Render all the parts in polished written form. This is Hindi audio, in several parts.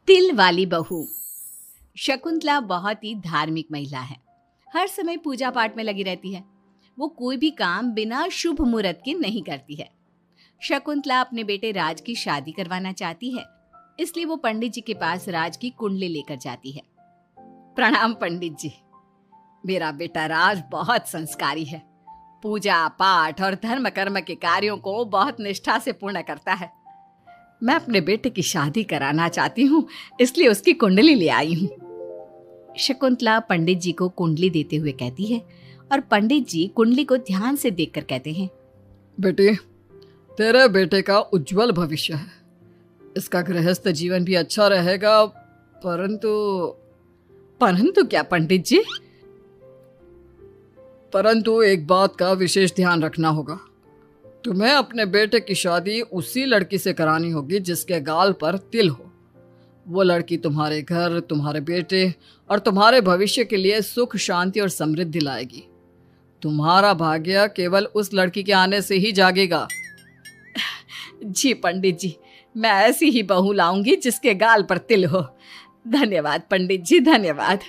तिल वाली बहू। शकुंतला बहुत ही धार्मिक महिला है। हर समय पूजा पाठ में लगी रहती है। वो कोई भी काम बिना शुभ मुहूर्त के नहीं करती है। शकुंतला अपने बेटे राज की शादी करवाना चाहती है, इसलिए वो पंडित जी के पास राज की कुंडली लेकर जाती है। प्रणाम पंडित जी। मेरा बेटा राज बहुत संस्कारी है। पूजा पाठ और धर्म कर्म के कार्यों को बहुत निष्ठा से पूर्ण करता है। मैं अपने बेटे की शादी कराना चाहती हूँ, इसलिए उसकी कुंडली ले आई हूँ। शकुंतला पंडित जी को कुंडली देते हुए कहती है और पंडित जी कुंडली को ध्यान से देखकर कहते हैं, बेटे, तेरे बेटे का उज्जवल भविष्य है। इसका गृहस्थ जीवन भी अच्छा रहेगा, परंतु क्या पंडित जी? परंतु एक बात का विशेष ध्यान रखना होगा। तुम्हें अपने बेटे की शादी उसी लड़की से करानी होगी जिसके गाल पर तिल हो। वो लड़की तुम्हारे घर, तुम्हारे बेटे और तुम्हारे भविष्य के लिए सुख, शांति और समृद्धि लाएगी। तुम्हारा भाग्य केवल उस लड़की के आने से ही जागेगा। जी पंडित जी, मैं ऐसी ही बहू लाऊंगी जिसके गाल पर तिल हो। धन्यवाद पंडित जी, धन्यवाद।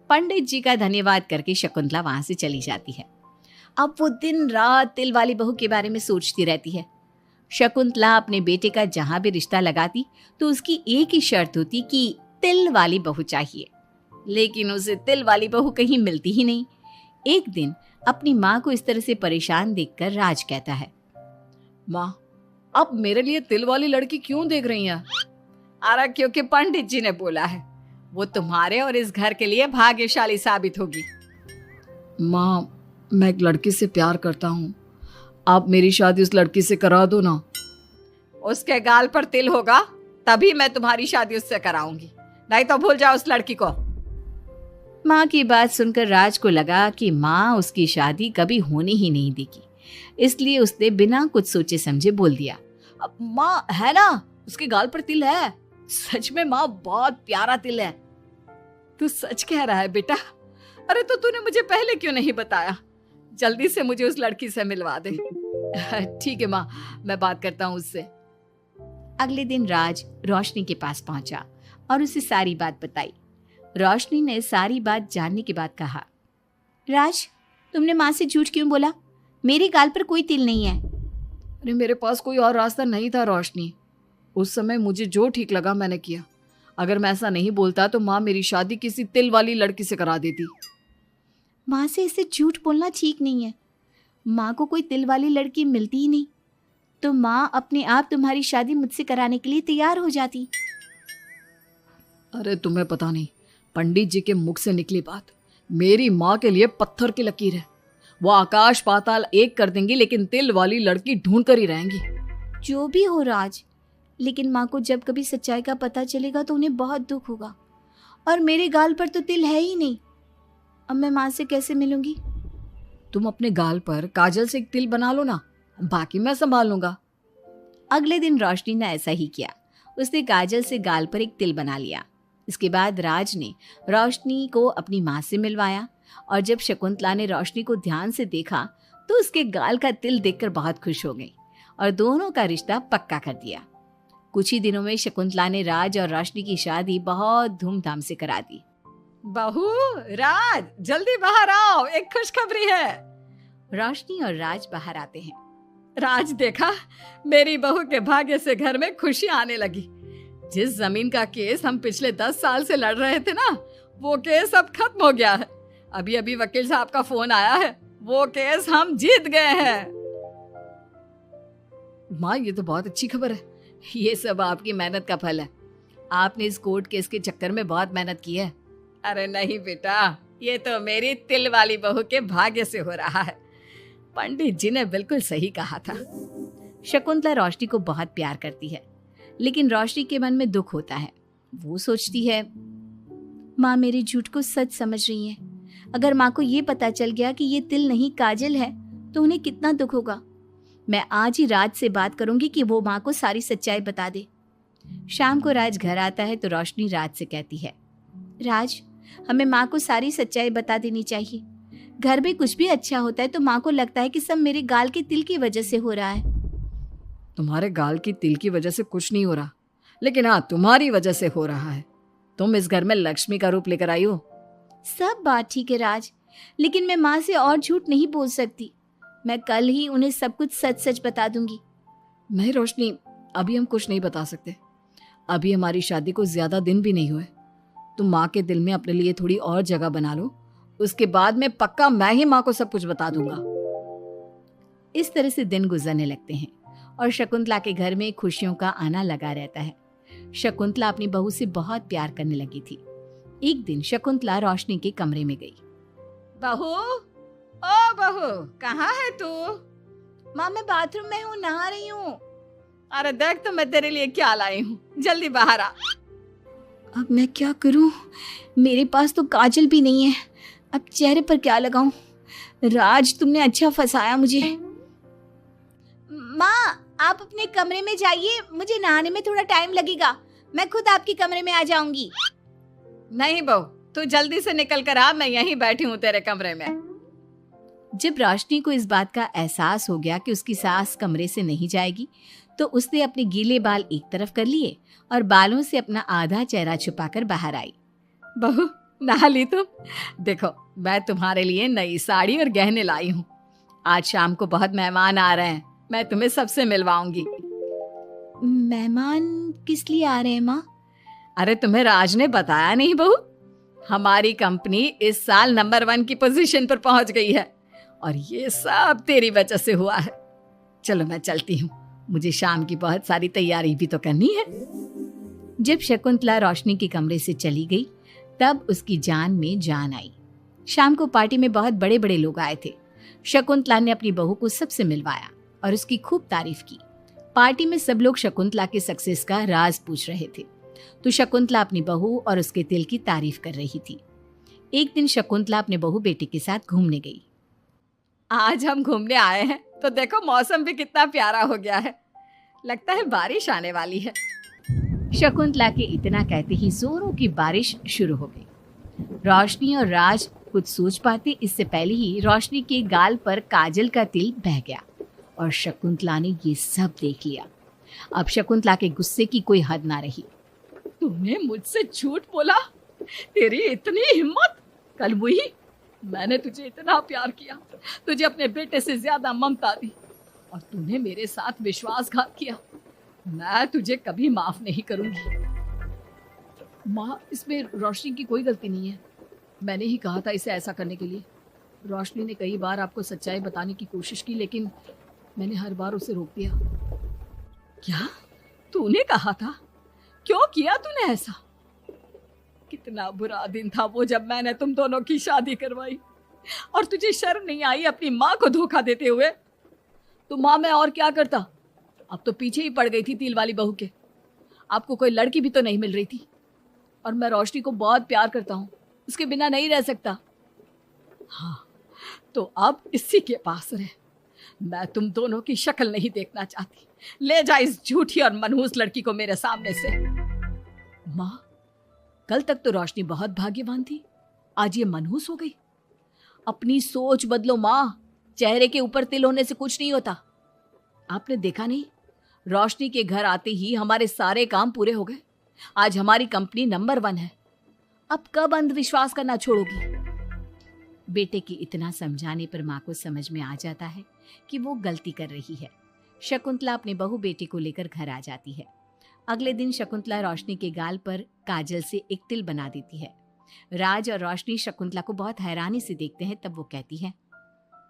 पंडित जी का धन्यवाद करके शकुंतला वहां से चली जाती है। अब वो दिन रात तिल वाली बहू के बारे में सोचती रहती है। शकुंतला अपने बेटे का जहां भी रिश्ता लगाती तो उसकी एक ही शर्त होती कि तिल वाली बहू चाहिए, लेकिन उसे तिल वाली बहू कहीं मिलती ही नहीं। एक दिन अपनी माँ को इस तरह से परेशान देखकर राज कहता है, माँ, आप मेरे लिए तिल वाली लड़की क्यों देख रही हैं? अरे क्योंकि पंडित जी ने बोला है, वो तुम्हारे और इस घर के लिए भाग्यशाली साबित होगी। माँ, मैं एक लड़की से प्यार करता हूँ। आप मेरी शादी उस लड़की से करा दो ना। उसके गाल पर तिल होगा तभी मैं तुम्हारी शादी उससे कराऊंगी, नहीं तो भूल जाओ उस लड़की को। माँ की बात सुनकर राज को लगा कि माँ उसकी शादी कभी होने ही नहीं देगी, इसलिए उसने बिना कुछ सोचे समझे बोल दिया, अब माँ है ना, उसके गाल पर तिल है। सच में माँ, बहुत प्यारा तिल है। तू सच कह रहा है बेटा? अरे तो तूने मुझे पहले क्यों नहीं बताया? जल्दी से मुझे उस लड़की से मिलवा दे। ठीक है माँ, मैं बात करता हूँ उससे। अगले दिन राज रोशनी के पास पहुंचा और उसे सारी बात बताई। रोशनी ने सारी बात जानने के बाद कहा, राज, तुमने माँ से झूठ क्यों बोला? मेरे गाल पर कोई तिल नहीं है। अरे मेरे पास कोई और रास्ता नहीं था रोशनी। उस समय मुझे जो ठीक लगा मैंने किया। अगर मैं ऐसा नहीं बोलता तो माँ मेरी शादी किसी तिल वाली लड़की से करा देती। माँ से इसे झूठ बोलना ठीक नहीं है। माँ को कोई तिल वाली लड़की मिलती ही नहीं, तो माँ अपने आप तुम्हारी शादी मुझसे कराने के लिए तैयार हो जाती। अरे तुम्हें पता नहीं, पंडित जी के मुख से निकली बात मेरी माँ के लिए पत्थर की लकीर है। वो आकाश पाताल एक कर देंगी, लेकिन तिल वाली लड़की ढूंढ कर ही रहेंगी। जो भी हो राज, लेकिन माँ को जब कभी सच्चाई का पता चलेगा तो उन्हें बहुत दुख होगा। और मेरे गाल पर तो तिल है ही नहीं, अब मैं माँ से कैसे मिलूंगी? तुम अपने गाल पर काजल से एक तिल बना लो ना, बाकी मैं संभाल लूंगा। अगले दिन रोशनी ने ऐसा ही किया। उसने काजल से गाल पर एक तिल बना लिया। इसके बाद राज ने रोशनी को अपनी माँ से मिलवाया, और जब शकुंतला ने रोशनी को ध्यान से देखा तो उसके गाल का तिल देखकर बहुत खुश हो गई और दोनों का रिश्ता पक्का कर दिया। कुछ ही दिनों में शकुंतला ने राज और रोशनी की शादी बहुत धूमधाम से करा दी। बहू, राज, जल्दी बाहर आओ, एक खुशखबरी है। रोशनी और राज बाहर आते हैं। राज, देखा, मेरी बहू के भाग्य से घर में खुशी आने लगी। जिस जमीन का केस हम पिछले 10 साल से लड़ रहे थे ना, वो केस अब खत्म हो गया है। अभी अभी वकील साहब का फोन आया है, वो केस हम जीत गए हैं। माँ, ये तो बहुत अच्छी खबर है। ये सब आपकी मेहनत का फल है। आपने इस कोर्ट केस के चक्कर में बहुत मेहनत की है। अरे नहीं बेटा, ये तो मेरी तिल वाली बहू के भाग्य से हो रहा है। पंडित जी ने बिल्कुल सही कहा था। शकुंतला रोशनी को बहुत प्यार करती है, लेकिन रोशनी के मन में दुख होता है। वो सोचती है, माँ मेरे झूठ को सच समझ रही है। अगर माँ को ये पता चल गया कि ये तिल नहीं काजल है तो उन्हें कितना दुख होगा। मैं आज ही राज से बात करूंगी कि वो माँ को सारी सच्चाई बता दे। शाम को राज घर आता है तो रोशनी राज से कहती है, राज, हमें माँ को सारी सच्चाई बता देनी चाहिए। घर में कुछ भी अच्छा होता है तो माँ को लगता है कि सब मेरे गाल के तिल की वजह से हो रहा है। तुम्हारे गाल की तिल की वजह से कुछ नहीं हो रहा। लेकिन हाँ, तुम्हारी वजह से हो रहा है। तुम इस घर में लक्ष्मी का रूप लेकर आई हो। सब बात ठीक है राज, लेकिन मैं माँ से और झूठ नहीं बोल सकती। मैं कल ही उन्हें सब कुछ सच सच बता दूंगी। नहीं रोशनी, अभी हम कुछ नहीं बता सकते। अभी हमारी शादी को ज्यादा दिन भी नहीं हुए। तुम माँ के दिल में अपने लिए थोड़ी और जगह बना लो, उसके बाद में पक्का मैं ही माँ को सब कुछ बता दूंगा। इस तरह से दिन गुजरने लगते हैं और शकुंतला के घर में खुशियों का आना लगा रहता है। शकुंतला अपनी बहू से बहुत प्यार करने लगी थी। एक दिन शकुंतला रोशनी के कमरे में गई। बहू, ओ बहू, कहाँ है तू? माँ मैं बाथरूम में हूँ, नहा रही हूँ। अरे देख तो मैं तेरे लिए क्या लाई हूँ, जल्दी बाहर आ। अब मैं क्या करूँ? मेरे पास तो काजल भी नहीं है, अब चेहरे पर क्या लगाऊं? राज तुमने अच्छा फंसाया मुझे। माँ आप अपने कमरे में जाइए, मुझे नहाने में थोड़ा टाइम लगेगा, मैं खुद आपके कमरे में आ जाऊंगी। नहीं बहू, तू जल्दी से निकल कर आ, मैं यहीं बैठी हूँ तेरे कमरे में। जब रोशनी को इस बात का एहसास हो गया कि उसकी सास कमरे से नहीं जाएगी, तो उसने अपने गीले बाल एक तरफ कर लिए और बालों से अपना आधा चेहरा छुपाकर बाहर आई। बहू नहा ली तुम? देखो मैं तुम्हारे लिए नई साड़ी और गहने लाई हूँ। आज शाम को बहुत मेहमान आ रहे हैं, मैं तुम्हें सबसे मिलवाऊंगी। मेहमान किस लिए आ रहे हैं माँ? अरे तुम्हें राज ने बताया नहीं बहू? हमारी कंपनी इस साल नंबर 1 की पोजीशन पर पहुंच गई है और ये सब तेरी वजह से हुआ है। चलो मैं चलती हूँ, मुझे शाम की बहुत सारी तैयारी भी तो करनी है। जब शकुंतला रोशनी के कमरे से चली गई, तब उसकी जान में जान आई। शाम को पार्टी में बहुत बड़े बड़े लोग आए थे। शकुंतला ने अपनी बहू को सबसे मिलवाया और उसकी खूब तारीफ की। पार्टी में सब लोग शकुंतला के सक्सेस का राज पूछ रहे थे, तो शकुंतला अपनी बहू और उसके दिल की तारीफ कर रही थी। एक दिन शकुंतला अपने बहू बेटे के साथ घूमने गई। आज हम घूमने आए हैं तो देखो मौसम भी कितना प्यारा हो गया है, लगता है बारिश आने वाली है। शकुंतला के इतना कहते ही जोरों की बारिश शुरू हो गई। रोशनी और राज कुछ सोच पाते इससे पहले ही रोशनी के गाल पर काजल का तिल बह गया और शकुंतला ने ये सब देख लिया। अब शकुंतला के गुस्से की कोई हद ना रही। तूने मुझसे झूठ बोला? तेरी इतनी हिम्मत? कल वही मैंने तुझे इतना प्यार किया, तुझे अपने बेटे से ज्यादा ममता दी और तूने मेरे साथ विश्वासघात किया। मैं तुझे कभी माफ नहीं करूंगी। माँ, इसमें रोशनी की कोई गलती नहीं है। मैंने ही कहा था इसे ऐसा करने के लिए। रोशनी ने कई बार आपको सच्चाई बताने की कोशिश की, लेकिन मैंने हर बार उसे रोक दिया। क्या तूने कहा था? क्यों किया तूने ऐसा? कितना बुरा दिन था वो जब मैंने तुम दोनों की शादी करवाई और तुझे शर्म नहीं आई अपनी माँ को धोखा देते हुए? तो माँ मैं और क्या करता? अब तो पीछे ही पड़ गई थी तिल वाली बहू के। आपको कोई लड़की भी तो नहीं मिल रही थी और मैं रोशनी को बहुत प्यार करता हूँ, उसके बिना नहीं रह सकता। हाँ तो अब इसी के पास रहे। मैं तुम दोनों की शक्ल नहीं देखना चाहती। ले जा इस झूठी और मनहूस लड़की को मेरे सामने से। माँ, कल तक तो रोशनी बहुत भाग्यवान थी, आज ये मनहूस हो गई। अपनी सोच बदलो माँ, चेहरे के ऊपर तिल होने से कुछ नहीं होता। आपने देखा नहीं, रोशनी के घर आते ही हमारे सारे काम पूरे हो गए। आज हमारी कंपनी नंबर 1 है। अब कब अंधविश्वास करना छोड़ोगी? बेटे की इतना समझाने पर माँ को समझ में आ जाता है कि वो गलती कर रही है। शकुंतला अपने बहू बेटे को लेकर घर आ जाती है। अगले दिन शकुंतला रोशनी के गाल पर काजल से एक तिल बना देती है। राज और रोशनी शकुंतला को बहुत हैरानी से देखते हैं। तब वो कहती है,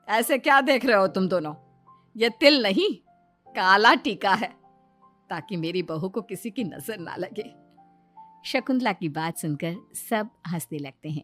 ऐसे क्या देख रहे हो तुम दोनों? ये तिल नहीं, काला टीका है, ताकि मेरी बहू को किसी की नजर ना लगे। शकुंतला की बात सुनकर सब हंसने लगते हैं।